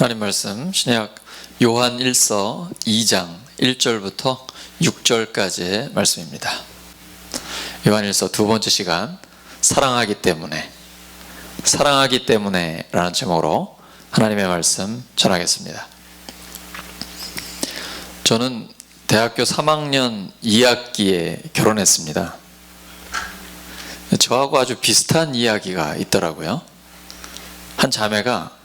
하나님 말씀 신약 요한 1서 2장 1절부터 6절까지의 말씀입니다. 요한 1서 두 번째 시간, 사랑하기 때문에 라는 제목으로 하나님의 말씀 전하겠습니다. 저는 대학교 3학년 2학기에 결혼했습니다. 저하고 아주 비슷한 이야기가 있더라고요. 한 자매가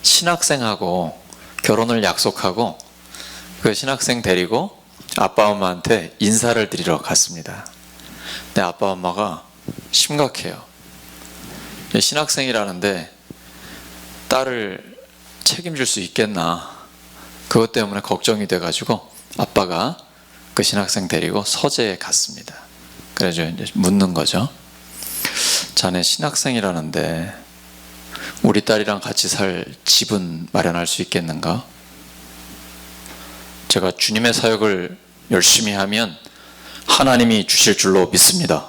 신학생하고 결혼을 약속하고 그 신학생 데리고 아빠 엄마한테 인사를 드리러 갔습니다. 근데 아빠 엄마가 심각해요. 신학생이라는데 딸을 책임질 수 있겠나, 그것 때문에 걱정이 돼가지고 아빠가 그 신학생 데리고 서재에 갔습니다. 그래서 이제 묻는 거죠. 자네 신학생이라는데 우리 딸이랑 같이 살 집은 마련할 수 있겠는가? 제가 주님의 사역을 열심히 하면 하나님이 주실 줄로 믿습니다.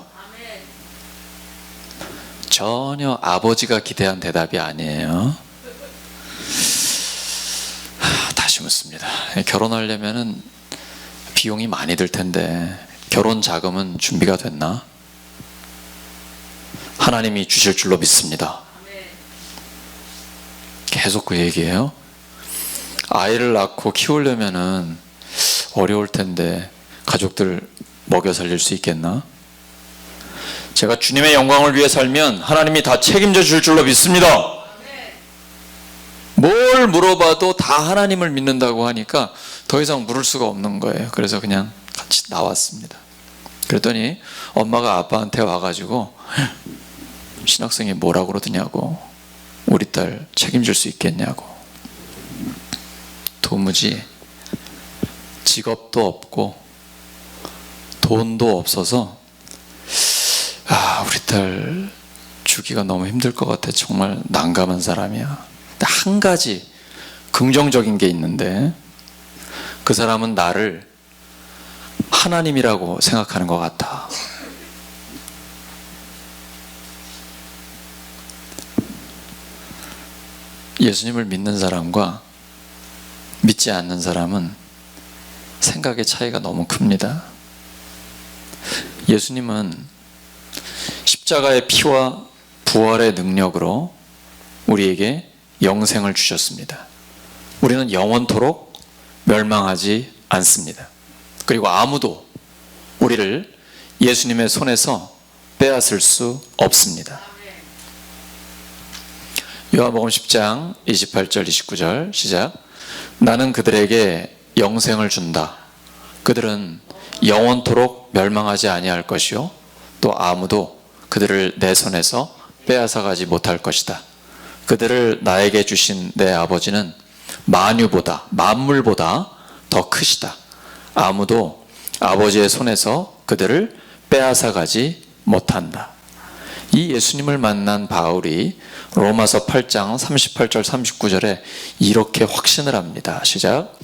전혀 아버지가 기대한 대답이 아니에요. 다시 묻습니다. 결혼하려면 비용이 많이 들 텐데 결혼 자금은 준비가 됐나? 하나님이 주실 줄로 믿습니다. 계속 그 얘기예요. 아이를 낳고 키우려면은 어려울 텐데 가족들 먹여 살릴 수 있겠나? 제가 주님의 영광을 위해 살면 하나님이 다 책임져 줄 줄로 믿습니다. 뭘 물어봐도 다 하나님을 믿는다고 하니까 더 이상 물을 수가 없는 거예요. 그래서 그냥 같이 나왔습니다. 그랬더니 엄마가 아빠한테 와가지고 신학생이 뭐라고 그러더냐고, 우리 딸 책임질 수 있겠냐고. 도무지 직업도 없고 돈도 없어서 우리 딸 주기가 너무 힘들 것 같아. 정말 난감한 사람이야. 근데 한 가지 긍정적인 게 있는데, 그 사람은 나를 하나님이라고 생각하는 것 같아. 예수님을 믿는 사람과 믿지 않는 사람은 생각의 차이가 너무 큽니다. 예수님은 십자가의 피와 부활의 능력으로 우리에게 영생을 주셨습니다. 우리는 영원토록 멸망하지 않습니다. 그리고 아무도 우리를 예수님의 손에서 빼앗을 수 없습니다. 요한복음 10장 28절 29절 시작. 나는 그들에게 영생을 준다. 그들은 영원토록 멸망하지 아니할 것이요 또 아무도 그들을 내 손에서 빼앗아가지 못할 것이다. 그들을 나에게 주신 내 아버지는 만유보다, 만물보다 더 크시다. 아무도 아버지의 손에서 그들을 빼앗아가지 못한다. 이 예수님을 만난 바울이 로마서 8장 38절 39절에 이렇게 확신을 합니다. 시작.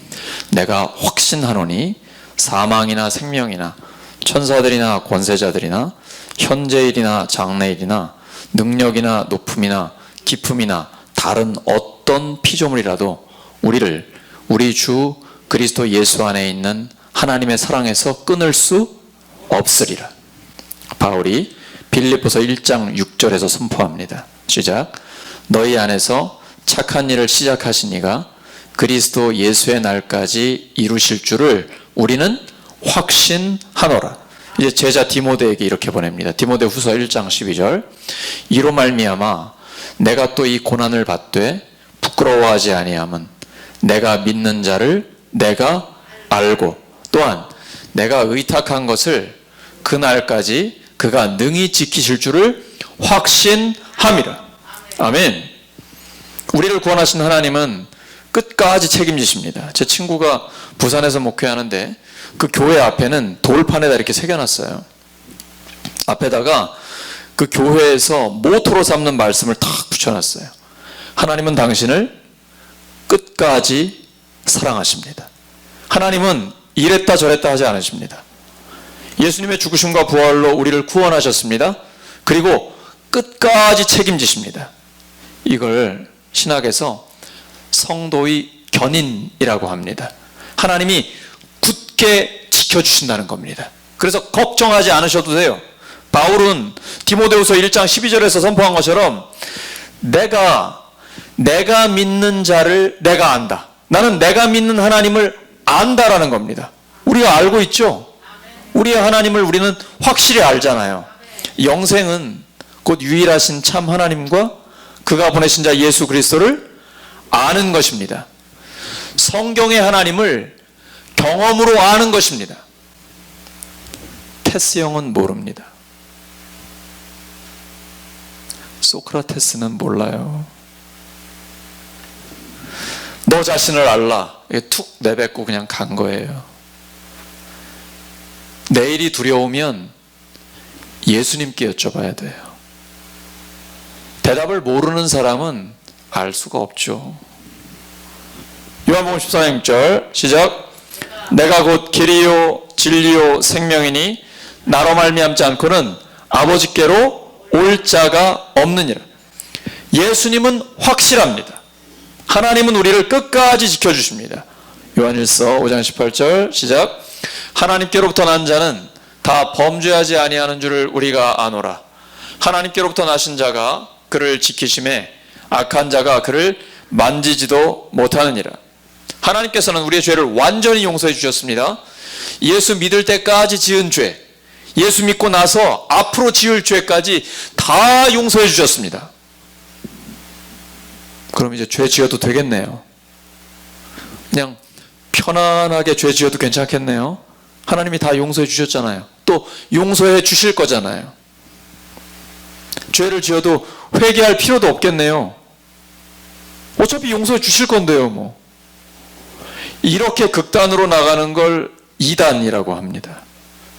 내가 확신하노니 사망이나 생명이나 천사들이나 권세자들이나 현재일이나 장래일이나 능력이나 높음이나 깊음이나 다른 어떤 피조물이라도 우리를 우리 주 그리스도 예수 안에 있는 하나님의 사랑에서 끊을 수 없으리라. 바울이 빌립보서 1장 6절에서 선포합니다. 시작. 너희 안에서 착한 일을 시작하신 이가 그리스도 예수의 날까지 이루실 줄을 우리는 확신하노라. 이제 제자 디모데에게 이렇게 보냅니다. 디모데후서 1장 12절. 이로 말미암아 내가 또 이 고난을 받되 부끄러워하지 아니함은 내가 믿는 자를 내가 알고 또한 내가 의탁한 것을 그 날까지 그가 능히 지키실 줄을 확신함이라. 아멘. 우리를 구원하신 하나님은 끝까지 책임지십니다. 제 친구가 부산에서 목회하는데 그 교회 앞에는 돌판에다 이렇게 새겨놨어요. 앞에다가 그 교회에서 모토로 삼는 말씀을 탁 붙여놨어요. 하나님은 당신을 끝까지 사랑하십니다. 하나님은 이랬다 저랬다 하지 않으십니다. 예수님의 죽으심과 부활로 우리를 구원하셨습니다. 그리고 끝까지 책임지십니다. 이걸 신학에서 성도의 견인이라고 합니다. 하나님이 굳게 지켜주신다는 겁니다. 그래서 걱정하지 않으셔도 돼요. 바울은 디모데후서 1장 12절에서 선포한 것처럼 내가 믿는 자를 내가 안다. 나는 내가 믿는 하나님을 안다라는 겁니다. 우리가 알고 있죠? 우리의 하나님을 우리는 확실히 알잖아요. 영생은 곧 유일하신 참 하나님과 그가 보내신 자 예수 그리스도를 아는 것입니다. 성경의 하나님을 경험으로 아는 것입니다. 테스 형은 모릅니다. 소크라테스는 몰라요. 너 자신을 알라. 이게 툭 내뱉고 그냥 간 거예요. 내일이 두려우면 예수님께 여쭤봐야 돼요. 대답을 모르는 사람은 알 수가 없죠. 요한복음 14장 6절 시작. 내가 곧 길이요 진리요 생명이니 나로 말미암지 않고는 아버지께로 올 자가 없느니라. 예수님은 확실합니다. 하나님은 우리를 끝까지 지켜주십니다. 요한일서 5장 18절 시작. 하나님께로부터 난 자는 다 범죄하지 아니하는 줄을 우리가 아노라. 하나님께로부터 나신 자가 그를 지키심에 악한 자가 그를 만지지도 못하느니라. 하나님께서는 우리의 죄를 완전히 용서해 주셨습니다. 예수 믿을 때까지 지은 죄, 예수 믿고 나서 앞으로 지을 죄까지 다 용서해 주셨습니다. 그럼 이제 죄 지어도 되겠네요. 그냥 편안하게 죄 지어도 괜찮겠네요. 하나님이 다 용서해 주셨잖아요. 또 용서해 주실 거잖아요. 죄를 지어도 회개할 필요도 없겠네요. 어차피 용서해 주실 건데요, 뭐. 이렇게 극단으로 나가는 걸 이단이라고 합니다.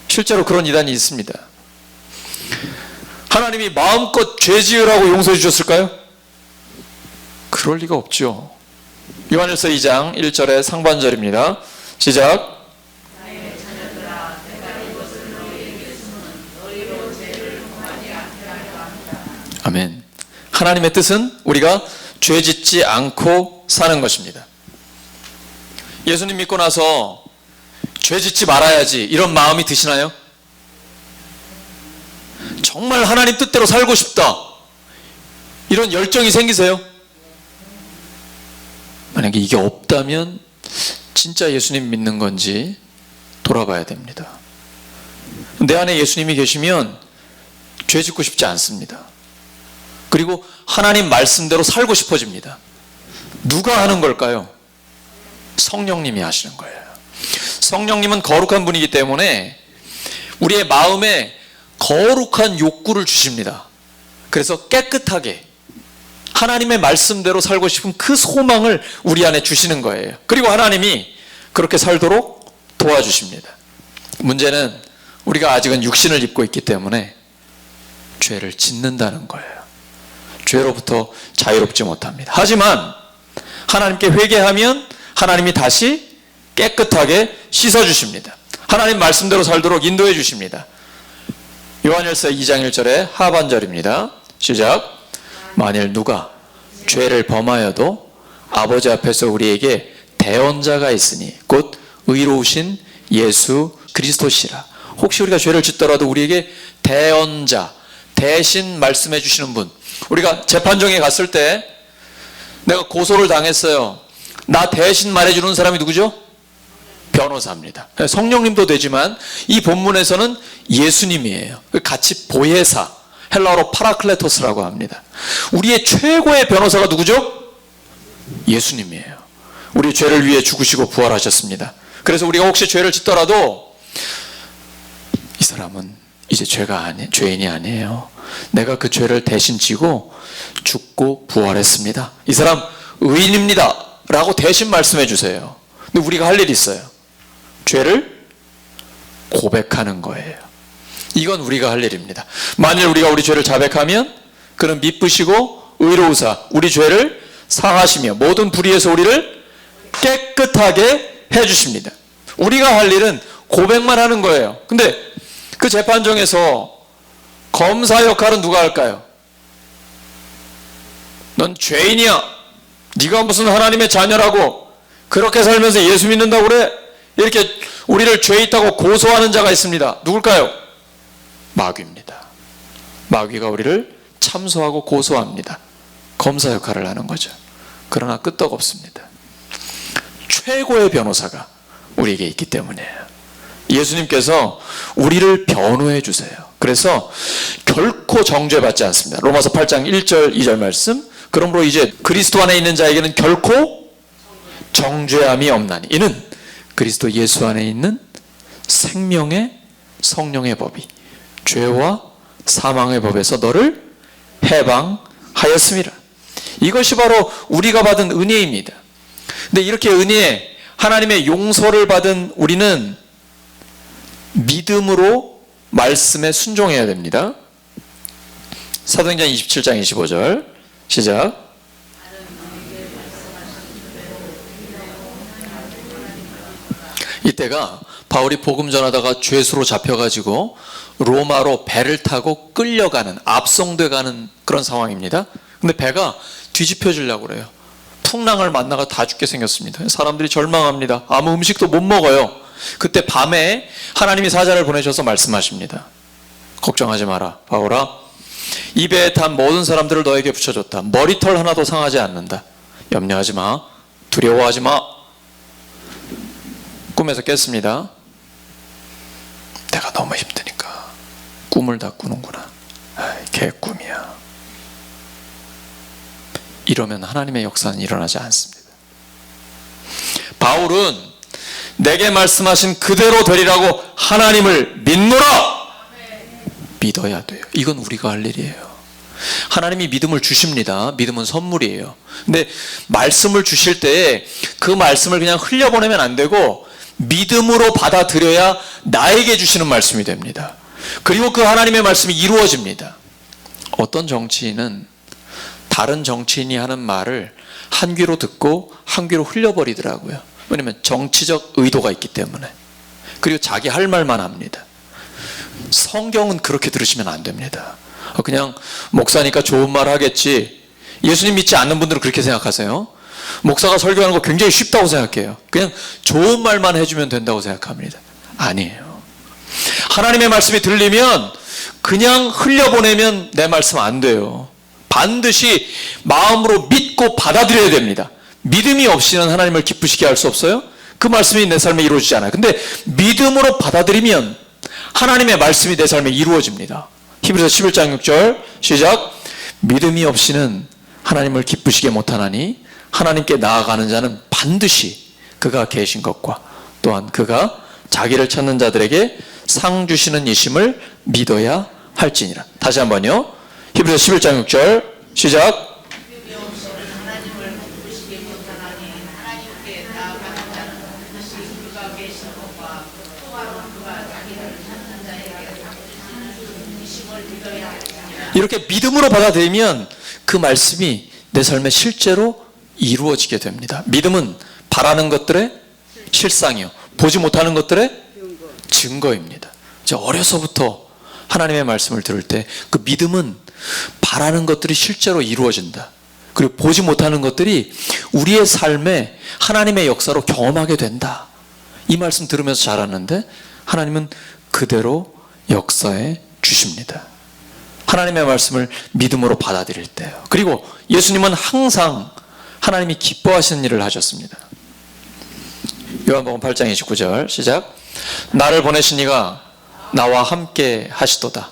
실제로 그런 이단이 있습니다. 하나님이 마음껏 죄 지으라고 용서해 주셨을까요? 그럴 리가 없죠. 요한일서 2장 1절의 상반절입니다. 시작. 아멘. 하나님의 뜻은 우리가 죄 짓지 않고 사는 것입니다. 예수님 믿고 나서 죄 짓지 말아야지 이런 마음이 드시나요? 정말 하나님 뜻대로 살고 싶다 이런 열정이 생기세요? 만약에 이게 없다면 진짜 예수님 믿는 건지 돌아봐야 됩니다. 내 안에 예수님이 계시면 죄 짓고 싶지 않습니다. 그리고 하나님 말씀대로 살고 싶어집니다. 누가 하는 걸까요? 성령님이 하시는 거예요. 성령님은 거룩한 분이기 때문에 우리의 마음에 거룩한 욕구를 주십니다. 그래서 깨끗하게 하나님의 말씀대로 살고 싶은 그 소망을 우리 안에 주시는 거예요. 그리고 하나님이 그렇게 살도록 도와주십니다. 문제는 우리가 아직은 육신을 입고 있기 때문에 죄를 짓는다는 거예요. 죄로부터 자유롭지 못합니다. 하지만 하나님께 회개하면 하나님이 다시 깨끗하게 씻어주십니다. 하나님 말씀대로 살도록 인도해 주십니다. 요한일서 2장 1절의 하반절입니다. 시작. 만일 누가 죄를 범하여도 아버지 앞에서 우리에게 대언자가 있으니 곧 의로우신 예수 그리스도시라. 혹시 우리가 죄를 짓더라도 우리에게 대언자, 대신 말씀해 주시는 분. 우리가 재판정에 갔을 때 내가 고소를 당했어요. 나 대신 말해주는 사람이 누구죠? 변호사입니다. 성령님도 되지만 이 본문에서는 예수님이에요. 같이 보혜사, 헬라어로 파라클레토스라고 합니다. 우리의 최고의 변호사가 누구죠? 예수님이에요. 우리 죄를 위해 죽으시고 부활하셨습니다. 그래서 우리가 혹시 죄를 짓더라도 이 사람은 이제 죄인이 아니에요. 내가 그 죄를 대신 지고 죽고 부활했습니다. 이 사람 의인입니다 라고 대신 말씀해 주세요. 근데 우리가 할 일이 있어요. 죄를 고백하는 거예요. 이건 우리가 할 일입니다. 만일 우리가 우리 죄를 자백하면 그는 미쁘시고 의로우사 우리 죄를 사하시며 모든 불의에서 우리를 깨끗하게 해주십니다. 우리가 할 일은 고백만 하는 거예요. 근데 그 재판정에서 검사 역할은 누가 할까요? 넌 죄인이야. 네가 무슨 하나님의 자녀라고 그렇게 살면서 예수 믿는다고 그래? 이렇게 우리를 죄 있다고 고소하는 자가 있습니다. 누굴까요? 마귀입니다. 마귀가 우리를 참소하고 고소합니다. 검사 역할을 하는 거죠. 그러나 끄떡없습니다. 최고의 변호사가 우리에게 있기 때문이에요. 예수님께서 우리를 변호해 주세요. 그래서 결코 정죄받지 않습니다. 로마서 8장 1절 2절 말씀. 그러므로 이제 그리스도 안에 있는 자에게는 결코 정죄함이 없나니 이는 그리스도 예수 안에 있는 생명의 성령의 법이 죄와 사망의 법에서 너를 해방하였음이라. 이것이 바로 우리가 받은 은혜입니다. 근데 이렇게 은혜, 하나님의 용서를 받은 우리는 믿음으로 말씀에 순종해야 됩니다. 사도행전 27장 25절 시작. 이때가 바울이 복음 전하다가 죄수로 잡혀가지고 로마로 배를 타고 끌려가는, 압송돼 가는 그런 상황입니다. 근데 배가 뒤집혀지려고 그래요. 풍랑을 만나가 다 죽게 생겼습니다. 사람들이 절망합니다. 아무 음식도 못 먹어요. 그때 밤에 하나님이 사자를 보내셔서 말씀하십니다. 걱정하지 마라, 바울아. 이 배에 탄 모든 사람들을 너에게 붙여줬다. 머리털 하나도 상하지 않는다. 염려하지 마. 두려워하지 마. 꿈에서 깼습니다. 내가 너무 힘드니까 꿈을 다 꾸는구나. 개꿈이야. 이러면 하나님의 역사는 일어나지 않습니다. 바울은 내게 말씀하신 그대로 되리라고 하나님을 믿노라. 믿어야 돼요. 이건 우리가 할 일이에요. 하나님이 믿음을 주십니다. 믿음은 선물이에요. 근데 말씀을 주실 때 그 말씀을 그냥 흘려보내면 안 되고 믿음으로 받아들여야 나에게 주시는 말씀이 됩니다. 그리고 그 하나님의 말씀이 이루어집니다. 어떤 정치인은 다른 정치인이 하는 말을 한 귀로 듣고 한 귀로 흘려버리더라고요. 왜냐하면 정치적 의도가 있기 때문에. 그리고 자기 할 말만 합니다. 성경은 그렇게 들으시면 안 됩니다. 그냥 목사니까 좋은 말 하겠지. 예수님 믿지 않는 분들은 그렇게 생각하세요. 목사가 설교하는 거 굉장히 쉽다고 생각해요. 그냥 좋은 말만 해주면 된다고 생각합니다. 아니에요. 하나님의 말씀이 들리면 그냥 흘려보내면 내 말씀 안 돼요. 반드시 마음으로 믿고 받아들여야 됩니다. 믿음이 없이는 하나님을 기쁘시게 할 수 없어요. 그 말씀이 내 삶에 이루어지지 않아요. 근데 믿음으로 받아들이면 하나님의 말씀이 내 삶에 이루어집니다. 히브리서 11장 6절 시작. 믿음이 없이는 하나님을 기쁘시게 못하나니 하나님께 나아가는 자는 반드시 그가 계신 것과 또한 그가 자기를 찾는 자들에게 상 주시는 이심을 믿어야 할지니라. 다시 한번요. 히브리서 11장 6절 시작. 이렇게 믿음으로 받아들이면 그 말씀이 내 삶에 실제로 이루어지게 됩니다. 믿음은 바라는 것들의 실상이요, 보지 못하는 것들의 증거입니다. 제가 어려서부터 하나님의 말씀을 들을 때 그 믿음은 바라는 것들이 실제로 이루어진다. 그리고 보지 못하는 것들이 우리의 삶에 하나님의 역사로 경험하게 된다. 이 말씀 들으면서 자랐는데 하나님은 그대로 역사해 주십니다. 하나님의 말씀을 믿음으로 받아들일 때요. 그리고 예수님은 항상 하나님이 기뻐하시는 일을 하셨습니다. 요한복음 8장 29절 시작. 나를 보내신 이가 나와 함께 하시도다.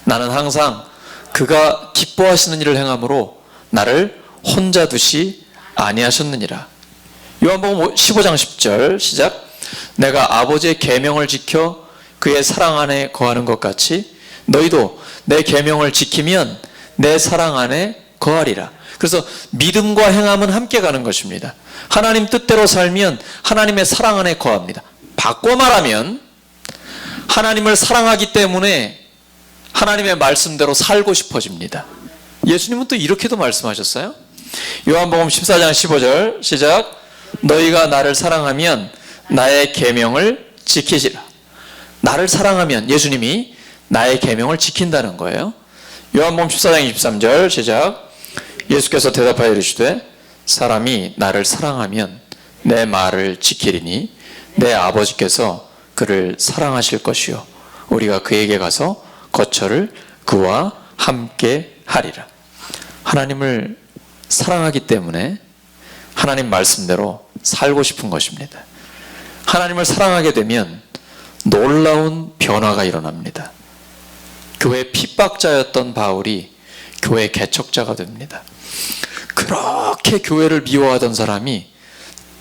나는 항상 그가 기뻐하시는 일을 행함으로 나를 혼자 두시 아니하셨느니라. 요한복음 15장 10절 시작. 내가 아버지의 계명을 지켜 그의 사랑 안에 거하는 것 같이 너희도 내 계명을 지키면 내 사랑 안에 거하리라. 그래서 믿음과 행함은 함께 가는 것입니다. 하나님 뜻대로 살면 하나님의 사랑 안에 거합니다. 바꿔 말하면 하나님을 사랑하기 때문에 하나님의 말씀대로 살고 싶어집니다. 예수님은 또 이렇게도 말씀하셨어요. 요한복음 14장 15절 시작. 너희가 나를 사랑하면 나의 계명을 지키시라. 나를 사랑하면 예수님이 나의 계명을 지킨다는 거예요. 요한복음 14장 23절 시작. 예수께서 대답하여 이르시되 사람이 나를 사랑하면 내 말을 지키리니 내 아버지께서 그를 사랑하실 것이요 우리가 그에게 가서 거처를 그와 함께 하리라. 하나님을 사랑하기 때문에 하나님 말씀대로 살고 싶은 것입니다. 하나님을 사랑하게 되면 놀라운 변화가 일어납니다. 교회 핍박자였던 바울이 교회 개척자가 됩니다. 그렇게 교회를 미워하던 사람이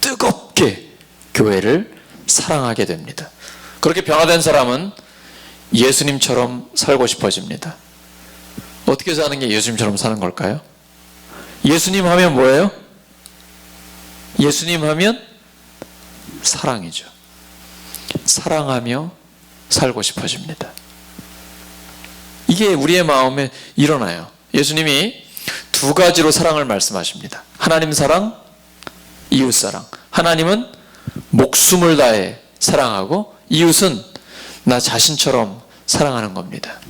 뜨겁게 교회를 사랑하게 됩니다. 그렇게 변화된 사람은 예수님처럼 살고 싶어집니다. 어떻게 사는 게 예수님처럼 사는 걸까요? 예수님 하면 뭐예요? 예수님 하면 사랑이죠. 사랑하며 살고 싶어집니다. 이게 우리의 마음에 일어나요. 예수님이 두 가지로 사랑을 말씀하십니다. 하나님 사랑, 이웃 사랑. 하나님은 목숨을 다해 사랑하고 이웃은 나 자신처럼 사랑하는 겁니다.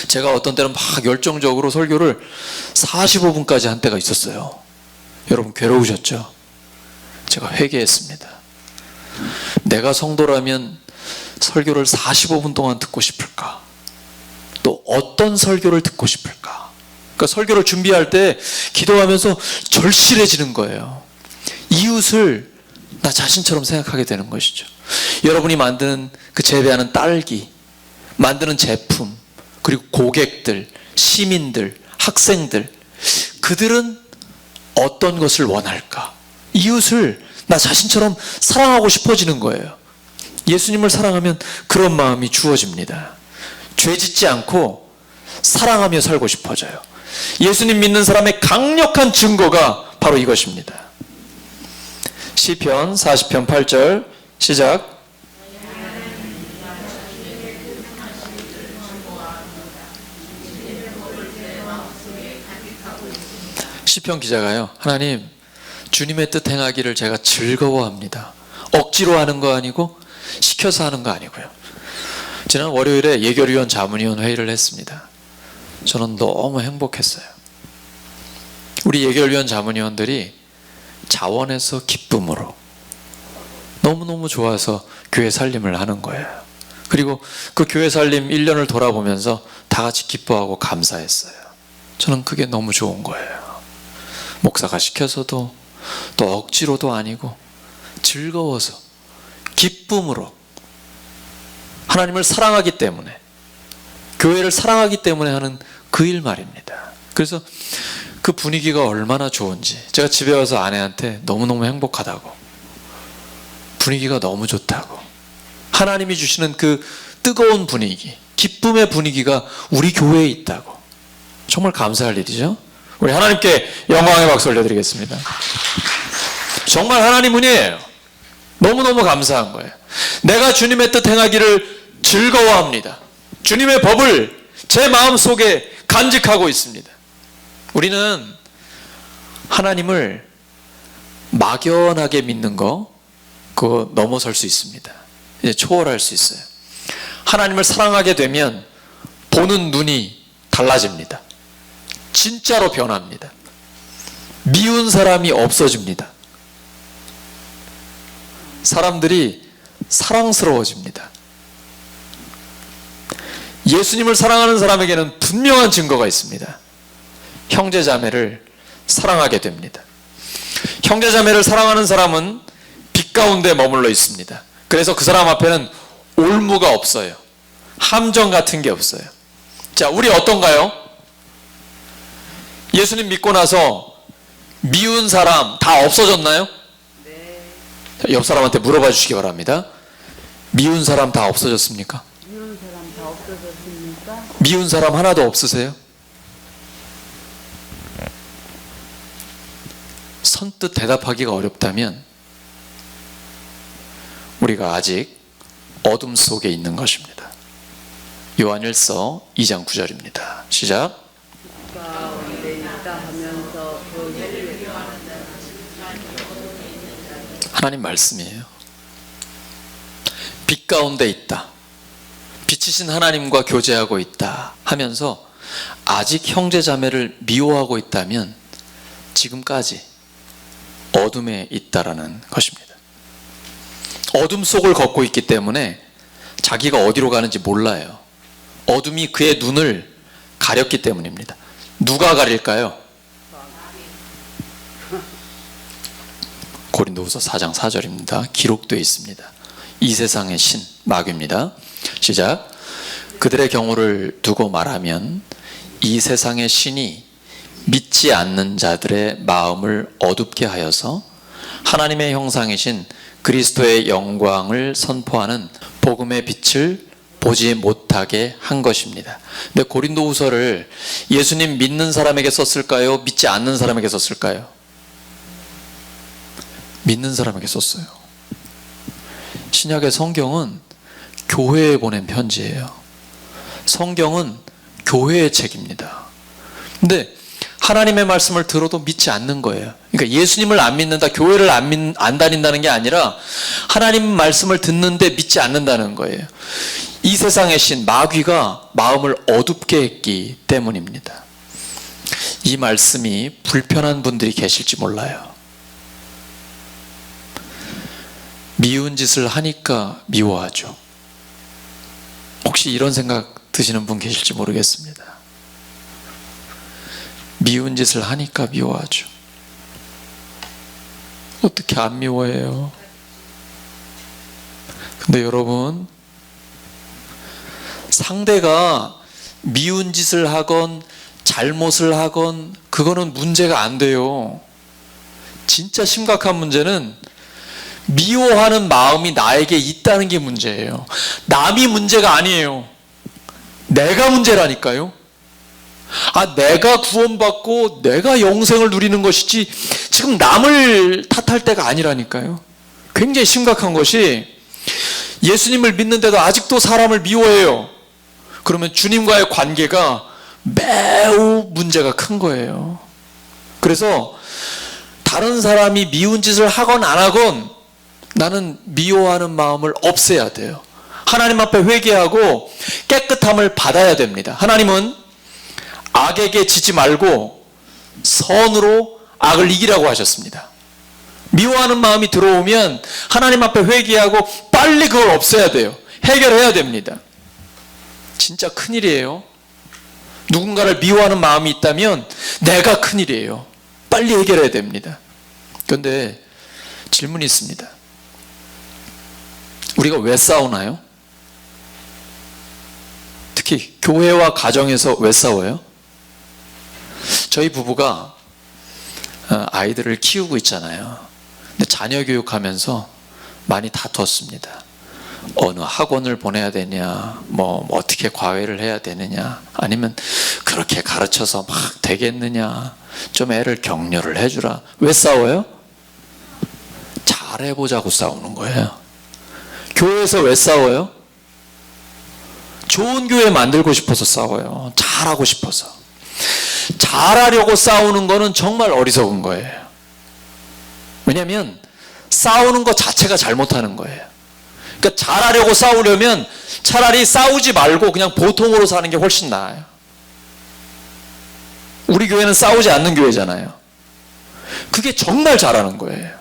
제가 어떤 때는 막 열정적으로 설교를 45분까지 한 때가 있었어요. 여러분 괴로우셨죠? 제가 회개했습니다. 내가 성도라면 설교를 45분 동안 듣고 싶을까? 또 어떤 설교를 듣고 싶을까? 그러니까 설교를 준비할 때 기도하면서 절실해지는 거예요. 이웃을 나 자신처럼 생각하게 되는 것이죠. 여러분이 만드는 그 재배하는 딸기, 만드는 제품, 그리고 고객들, 시민들, 학생들, 그들은 어떤 것을 원할까? 이웃을 나 자신처럼 사랑하고 싶어지는 거예요. 예수님을 사랑하면 그런 마음이 주어집니다. 죄 짓지 않고 사랑하며 살고 싶어져요. 예수님 믿는 사람의 강력한 증거가 바로 이것입니다. 시편 40편 8절 시작. 시편 기자가요, 하나님 주님의 뜻 행하기를 제가 즐거워합니다. 억지로 하는 거 아니고 시켜서 하는 거 아니고요. 지난 월요일에 예결위원 자문위원 회의를 했습니다. 저는 너무 행복했어요. 우리 예결위원 자문위원들이 자원에서 기쁨으로 너무너무 좋아서 교회 살림을 하는 거예요. 그리고 그 교회 살림 1년을 돌아보면서 다 같이 기뻐하고 감사했어요. 저는 그게 너무 좋은 거예요. 목사가 시켜서도 또 억지로도 아니고 즐거워서 기쁨으로 하나님을 사랑하기 때문에 교회를 사랑하기 때문에 하는 그 일 말입니다. 그래서 그 분위기가 얼마나 좋은지 제가 집에 와서 아내한테 너무너무 행복하다고, 분위기가 너무 좋다고, 하나님이 주시는 그 뜨거운 분위기, 기쁨의 분위기가 우리 교회에 있다고, 정말 감사할 일이죠. 우리 하나님께 영광의 박수 올려드리겠습니다. 정말 하나님 은혜예요. 너무너무 감사한 거예요. 내가 주님의 뜻 행하기를 즐거워합니다. 주님의 법을 제 마음속에 간직하고 있습니다. 우리는 하나님을 막연하게 믿는 거, 그거 넘어설 수 있습니다. 이제 초월할 수 있어요. 하나님을 사랑하게 되면 보는 눈이 달라집니다. 진짜로 변합니다. 미운 사람이 없어집니다. 사람들이 사랑스러워집니다. 예수님을 사랑하는 사람에게는 분명한 증거가 있습니다. 형제자매를 사랑하게 됩니다. 형제자매를 사랑하는 사람은 빛 가운데 머물러 있습니다. 그래서 그 사람 앞에는 올무가 없어요. 함정 같은 게 없어요. 자, 우리 어떤가요? 예수님 믿고 나서 미운 사람 다 없어졌나요? 네. 옆 사람한테 물어봐 주시기 바랍니다. 미운 사람 다 없어졌습니까? 미운 사람 다 없어졌습니까? 미운 사람 하나도 없으세요? 선뜻 대답하기가 어렵다면 우리가 아직 어둠 속에 있는 것입니다. 요한일서 2장 9절입니다. 시작. 가운데 있다 하면서 하나님 말씀이에요. 빛 가운데 있다, 빛이신 하나님과 교제하고 있다 하면서 아직 형제자매를 미워하고 있다면 지금까지 어둠에 있다라는 것입니다. 어둠 속을 걷고 있기 때문에 자기가 어디로 가는지 몰라요. 어둠이 그의 눈을 가렸기 때문입니다. 누가 가릴까요? 고린도후서 4장 4절입니다. 기록되어 있습니다. 이 세상의 신 마귀입니다. 시작. 그들의 경우를 두고 말하면 이 세상의 신이 믿지 않는 자들의 마음을 어둡게 하여서 하나님의 형상이신 그리스도의 영광을 선포하는 복음의 빛을 보지 못하게 한 것입니다. 근데 고린도후서를 예수님 믿는 사람에게 썼을까요? 믿지 않는 사람에게 썼을까요? 믿는 사람에게 썼어요. 신약의 성경은 교회에 보낸 편지예요. 성경은 교회의 책입니다. 근데 하나님의 말씀을 들어도 믿지 않는 거예요. 그러니까 예수님을 안 믿는다, 교회를 안 다닌다는 게 아니라 하나님 말씀을 듣는데 믿지 않는다는 거예요. 이 세상의 신 마귀가 마음을 어둡게 했기 때문입니다. 이 말씀이 불편한 분들이 계실지 몰라요. 미운 짓을 하니까 미워하죠. 혹시 이런 생각 드시는 분 계실지 모르겠습니다. 미운 짓을 하니까 미워하죠. 어떻게 안 미워해요? 근데 여러분, 상대가 미운 짓을 하건 잘못을 하건 그거는 문제가 안 돼요. 진짜 심각한 문제는 미워하는 마음이 나에게 있다는 게 문제예요. 남이 문제가 아니에요. 내가 문제라니까요. 내가 구원받고 내가 영생을 누리는 것이지 지금 남을 탓할 때가 아니라니까요. 굉장히 심각한 것이 예수님을 믿는데도 아직도 사람을 미워해요. 그러면 주님과의 관계가 매우 문제가 큰 거예요. 그래서 다른 사람이 미운 짓을 하건 안 하건 나는 미워하는 마음을 없애야 돼요. 하나님 앞에 회개하고 깨끗함을 받아야 됩니다. 하나님은 악에게 지지 말고 선으로 악을 이기라고 하셨습니다. 미워하는 마음이 들어오면 하나님 앞에 회개하고 빨리 그걸 없애야 돼요. 해결해야 됩니다. 진짜 큰일이에요. 누군가를 미워하는 마음이 있다면 내가 큰일이에요. 빨리 해결해야 됩니다. 그런데 질문이 있습니다. 우리가 왜 싸우나요? 특히 교회와 가정에서 왜 싸워요? 저희 부부가 아이들을 키우고 있잖아요. 근데 자녀 교육하면서 많이 다퉜습니다. 어느 학원을 보내야 되냐, 뭐 어떻게 과외를 해야 되느냐, 아니면 그렇게 가르쳐서 막 되겠느냐, 좀 애를 격려를 해주라. 왜 싸워요? 잘해보자고 싸우는 거예요. 교회에서 왜 싸워요? 좋은 교회 만들고 싶어서 싸워요. 잘하고 싶어서. 잘하려고 싸우는 거는 정말 어리석은 거예요. 왜냐하면 싸우는 것 자체가 잘못하는 거예요. 그러니까 잘하려고 싸우려면 차라리 싸우지 말고 그냥 보통으로 사는 게 훨씬 나아요. 우리 교회는 싸우지 않는 교회잖아요. 그게 정말 잘하는 거예요.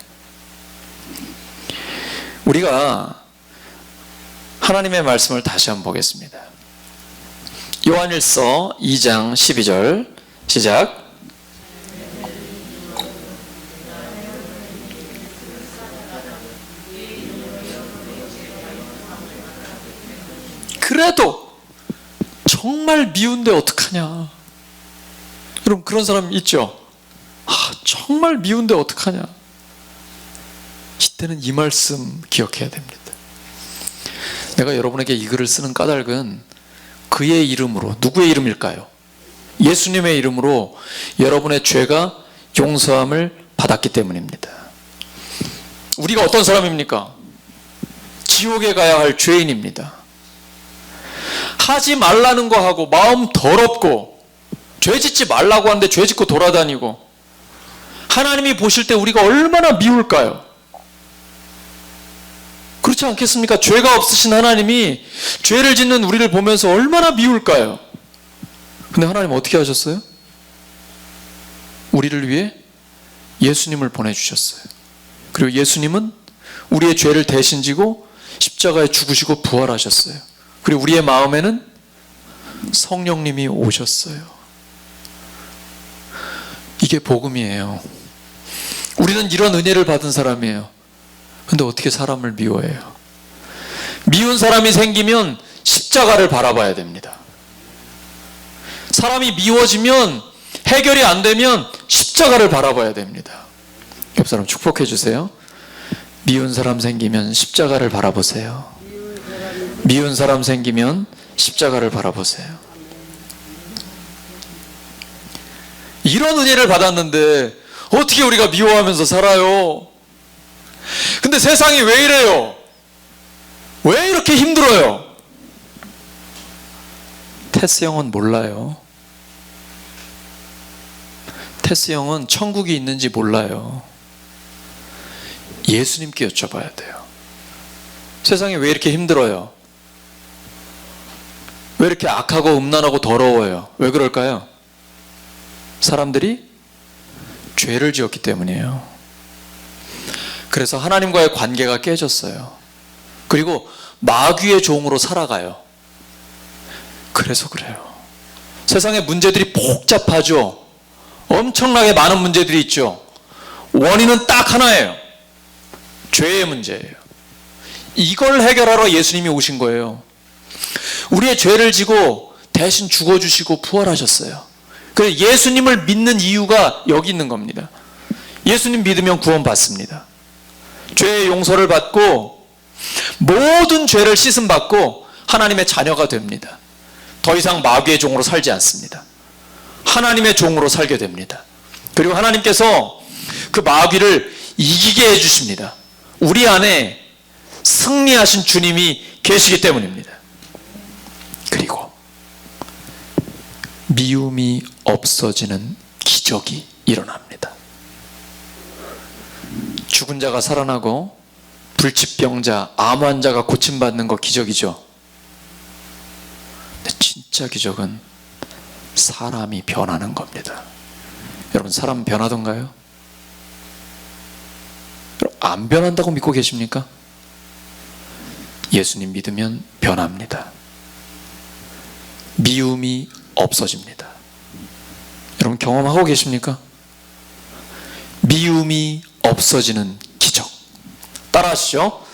우리가 하나님의 말씀을 다시 한번 보겠습니다. 요한일서 2장 12절 시작. 그래도 정말 미운데 어떡하냐. 여러분 그런 사람 있죠? 정말 미운데 어떡하냐. 이때는 이 말씀 기억해야 됩니다. 내가 여러분에게 이 글을 쓰는 까닭은 그의 이름으로, 누구의 이름일까요? 예수님의 이름으로 여러분의 죄가 용서함을 받았기 때문입니다. 우리가 어떤 사람입니까? 지옥에 가야 할 죄인입니다. 하지 말라는 거 하고 마음 더럽고 죄 짓지 말라고 하는데 죄 짓고 돌아다니고 하나님이 보실 때 우리가 얼마나 미울까요? 그렇지 않겠습니까? 죄가 없으신 하나님이 죄를 짓는 우리를 보면서 얼마나 미울까요? 근데 하나님 어떻게 하셨어요? 우리를 위해 예수님을 보내주셨어요. 그리고 예수님은 우리의 죄를 대신 지고 십자가에 죽으시고 부활하셨어요. 그리고 우리의 마음에는 성령님이 오셨어요. 이게 복음이에요. 우리는 이런 은혜를 받은 사람이에요. 근데 어떻게 사람을 미워해요? 미운 사람이 생기면 십자가를 바라봐야 됩니다. 사람이 미워지면, 해결이 안 되면 십자가를 바라봐야 됩니다. 옆 사람 축복해 주세요. 미운 사람 생기면 십자가를 바라보세요. 미운 사람 생기면 십자가를 바라보세요. 이런 은혜를 받았는데 어떻게 우리가 미워하면서 살아요? 근데 세상이 왜 이래요? 왜 이렇게 힘들어요? 테스 형은 몰라요. 테스 형은 천국이 있는지 몰라요. 예수님께 여쭤봐야 돼요. 세상이 왜 이렇게 힘들어요? 왜 이렇게 악하고 음란하고 더러워요? 왜 그럴까요? 사람들이 죄를 지었기 때문이에요. 그래서 하나님과의 관계가 깨졌어요. 그리고 마귀의 종으로 살아가요. 그래서 그래요. 세상의 문제들이 복잡하죠. 엄청나게 많은 문제들이 있죠. 원인은 딱 하나예요. 죄의 문제예요. 이걸 해결하러 예수님이 오신 거예요. 우리의 죄를 지고 대신 죽어주시고 부활하셨어요. 그래서 예수님을 믿는 이유가 여기 있는 겁니다. 예수님 믿으면 구원받습니다. 죄의 용서를 받고 모든 죄를 씻음받고 하나님의 자녀가 됩니다. 더 이상 마귀의 종으로 살지 않습니다. 하나님의 종으로 살게 됩니다. 그리고 하나님께서 그 마귀를 이기게 해주십니다. 우리 안에 승리하신 주님이 계시기 때문입니다. 그리고 미움이 없어지는 기적이 일어납니다. 죽은 자가 살아나고 불치병자, 암 환자가 고침받는 거 기적이죠. 근데 진짜 기적은 사람이 변하는 겁니다. 여러분, 사람 변하던가요? 안 변한다고 믿고 계십니까? 예수님 믿으면 변합니다. 미움이 없어집니다. 여러분 경험하고 계십니까? 미움이 없어지는 기적. 따라하시죠.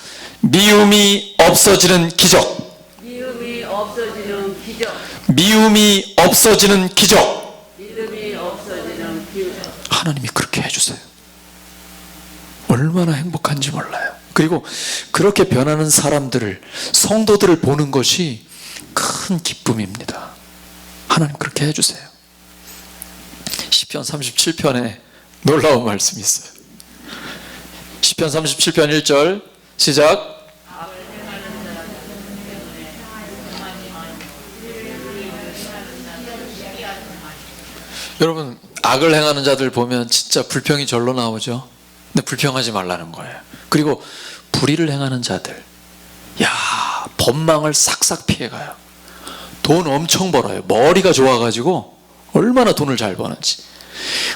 미움이 없어지는 기적. 미움이 없어지는 기적. 미움이 없어지는 기적. 믿음이 없어지는 기적. 하나님이 그렇게 해주세요. 얼마나 행복한지 몰라요. 그리고 그렇게 변하는 사람들을, 성도들을 보는 것이 큰 기쁨입니다. 하나님 그렇게 해주세요. 시편 37편에 놀라운 말씀이 있어요. 시편 37편 1절 시작. 여러분, 악을 행하는 자들 보면 진짜 불평이 절로 나오죠. 근데 불평하지 말라는 거예요. 그리고 불의를 행하는 자들, 야, 법망을 싹싹 피해가요. 돈 엄청 벌어요. 머리가 좋아가지고 얼마나 돈을 잘 버는지.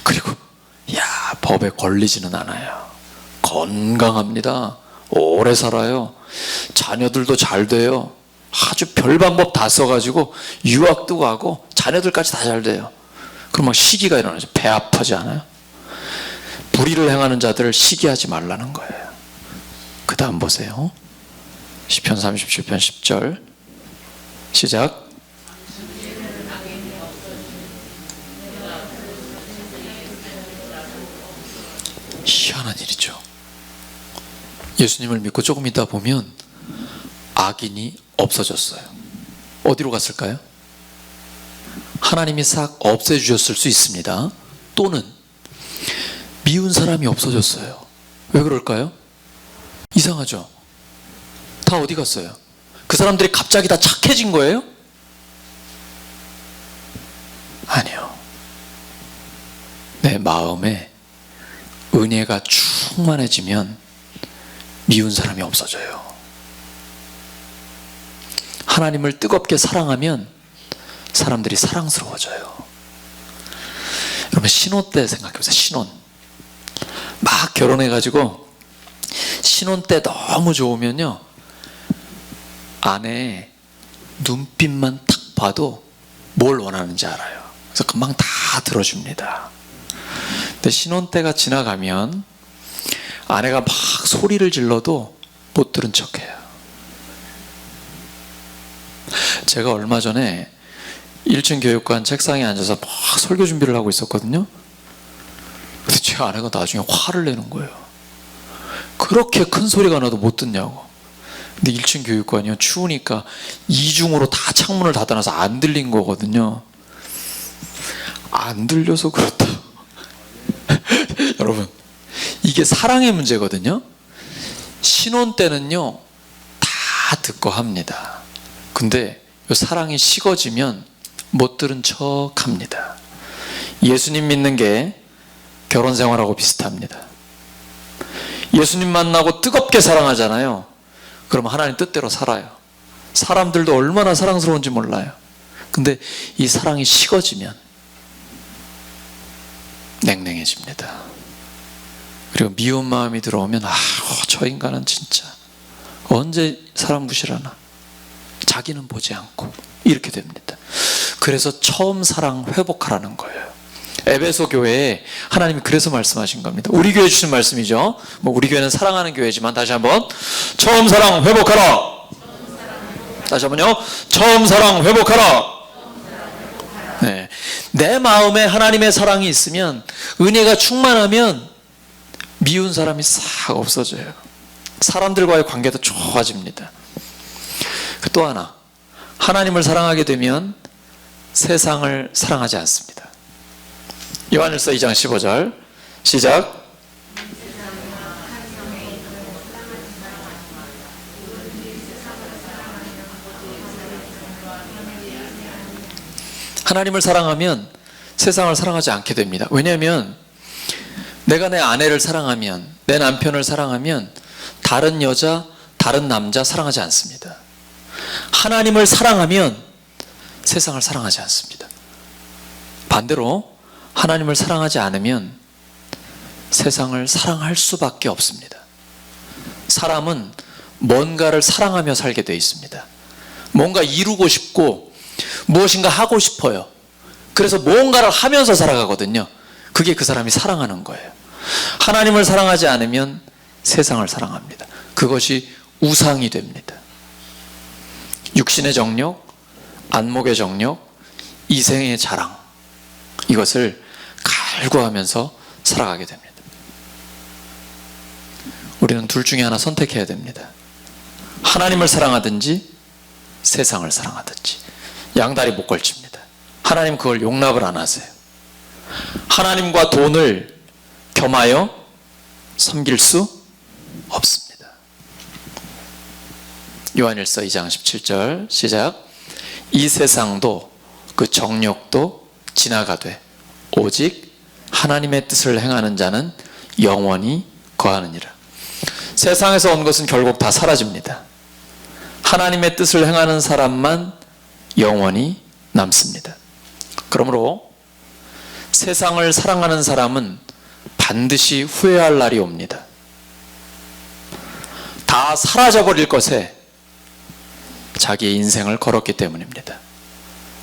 그리고 야, 법에 걸리지는 않아요. 건강합니다. 오래 살아요. 자녀들도 잘 돼요. 아주 별 방법 다 써가지고 유학도 가고 자녀들까지 다 잘 돼요. 그럼 막 시기가 일어나죠. 배 아프지 않아요? 불의를 행하는 자들을 시기하지 말라는 거예요. 그 다음 보세요. 시편 37편 10절 시작. 희한한 일이죠. 예수님을 믿고 조금 있다 보면 악인이 없어졌어요. 어디로 갔을까요? 하나님이 싹 없애주셨을 수 있습니다. 또는 미운 사람이 없어졌어요. 왜 그럴까요? 이상하죠? 다 어디 갔어요? 그 사람들이 갑자기 다 착해진 거예요? 아니요. 내 마음에 은혜가 충만해지면 미운 사람이 없어져요. 하나님을 뜨겁게 사랑하면 사람들이 사랑스러워져요. 여러분, 신혼 때 생각해보세요. 신혼. 막 결혼해가지고 신혼 때 너무 좋으면요, 아내 눈빛만 딱 봐도 뭘 원하는지 알아요. 그래서 금방 다 들어줍니다. 근데 신혼 때가 지나가면 아내가 막 소리를 질러도 못 들은 척해요. 제가 얼마 전에 1층 교육관 책상에 앉아서 막 설교 준비를 하고 있었거든요. 근데 제 아내가 나중에 화를 내는 거예요. 그렇게 큰 소리가 나도 못 듣냐고. 근데 1층 교육관이요, 추우니까 이중으로 다 창문을 닫아놔서 안 들린 거거든요. 안 들려서 그렇다. 여러분, 이게 사랑의 문제거든요. 신혼 때는요 다 듣고 합니다. 근데 이 사랑이 식어지면 못 들은 척 합니다. 예수님 믿는 게 결혼 생활하고 비슷합니다. 예수님 만나고 뜨겁게 사랑하잖아요. 그럼 하나님 뜻대로 살아요. 사람들도 얼마나 사랑스러운지 몰라요. 근데 이 사랑이 식어지면 냉랭해집니다. 그리고 미운 마음이 들어오면 저 인간은 진짜 언제 사람 무시하나, 자기는 보지 않고, 이렇게 됩니다. 그래서 처음 사랑 회복하라는 거예요. 에베소 교회에 하나님이 그래서 말씀하신 겁니다. 우리 교회 주신 말씀이죠. 우리 교회는 사랑하는 교회지만 다시 한번, 처음 사랑 회복하라. 다시 한번요, 처음 사랑 회복하라. 네. 내 마음에 하나님의 사랑이 있으면, 은혜가 충만하면 미운 사람이 싹 없어져요. 사람들과의 관계도 좋아집니다. 또 하나, 하나님을 사랑하게 되면 세상을 사랑하지 않습니다. 요한일서 2장 15절 시작. 하나님을 사랑하면 세상을 사랑하지 않게 됩니다. 왜냐하면 내가 내 아내를 사랑하면, 내 남편을 사랑하면 다른 여자, 다른 남자 사랑하지 않습니다. 하나님을 사랑하면 세상을 사랑하지 않습니다. 반대로 하나님을 사랑하지 않으면 세상을 사랑할 수밖에 없습니다. 사람은 뭔가를 사랑하며 살게 되어 있습니다. 뭔가 이루고 싶고 무엇인가 하고 싶어요. 그래서 뭔가를 하면서 살아가거든요. 그게 그 사람이 사랑하는 거예요. 하나님을 사랑하지 않으면 세상을 사랑합니다. 그것이 우상이 됩니다. 육신의 정욕, 안목의 정욕, 이생의 자랑, 이것을 갈구하면서 살아가게 됩니다. 우리는 둘 중에 하나 선택해야 됩니다. 하나님을 사랑하든지 세상을 사랑하든지. 양다리 못 걸칩니다. 하나님 그걸 용납을 안 하세요. 하나님과 돈을 겸하여 섬길 수 없습니다. 요한일서 2장 17절 시작. 이 세상도 그 정욕도 지나가되 오직 하나님의 뜻을 행하는 자는 영원히 거하느니라. 세상에서 온 것은 결국 다 사라집니다. 하나님의 뜻을 행하는 사람만 영원히 남습니다. 그러므로 세상을 사랑하는 사람은 반드시 후회할 날이 옵니다. 다 사라져버릴 것에 자기의 인생을 걸었기 때문입니다.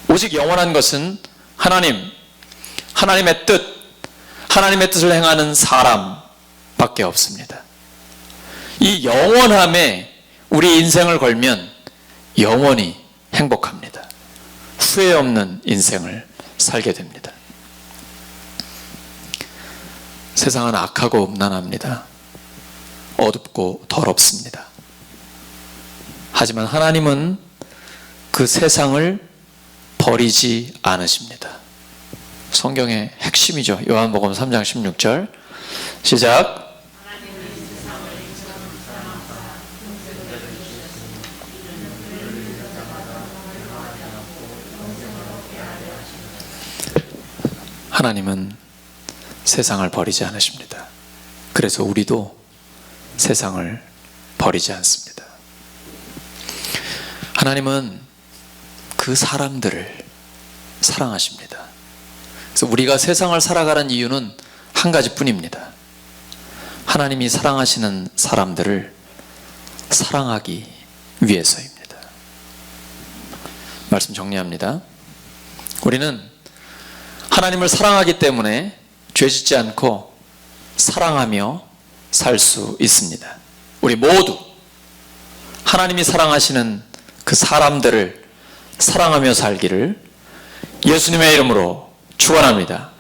오직 영원한 것은 하나님의 뜻, 하나님의 뜻을 행하는 사람밖에 없습니다. 이 영원함에 우리 인생을 걸면 영원히 행복합니다. 후회 없는 인생을 살게 됩니다. 세상은 악하고 음란합니다. 어둡고 더럽습니다. 하지만 하나님은 그 세상을 버리지 않으십니다. 성경의 핵심이죠. 요한복음 3장 16절 시작. 하나님은 세상을 버리지 않으십니다. 그래서 우리도 세상을 버리지 않습니다. 하나님은 그 사람들을 사랑하십니다. 그래서 우리가 세상을 살아가는 이유는 한 가지뿐입니다. 하나님이 사랑하시는 사람들을 사랑하기 위해서입니다. 말씀 정리합니다. 우리는 하나님을 사랑하기 때문에 죄짓지 않고 사랑하며 살 수 있습니다. 우리 모두 하나님이 사랑하시는 그 사람들을 사랑하며 살기를 예수님의 이름으로 축원합니다.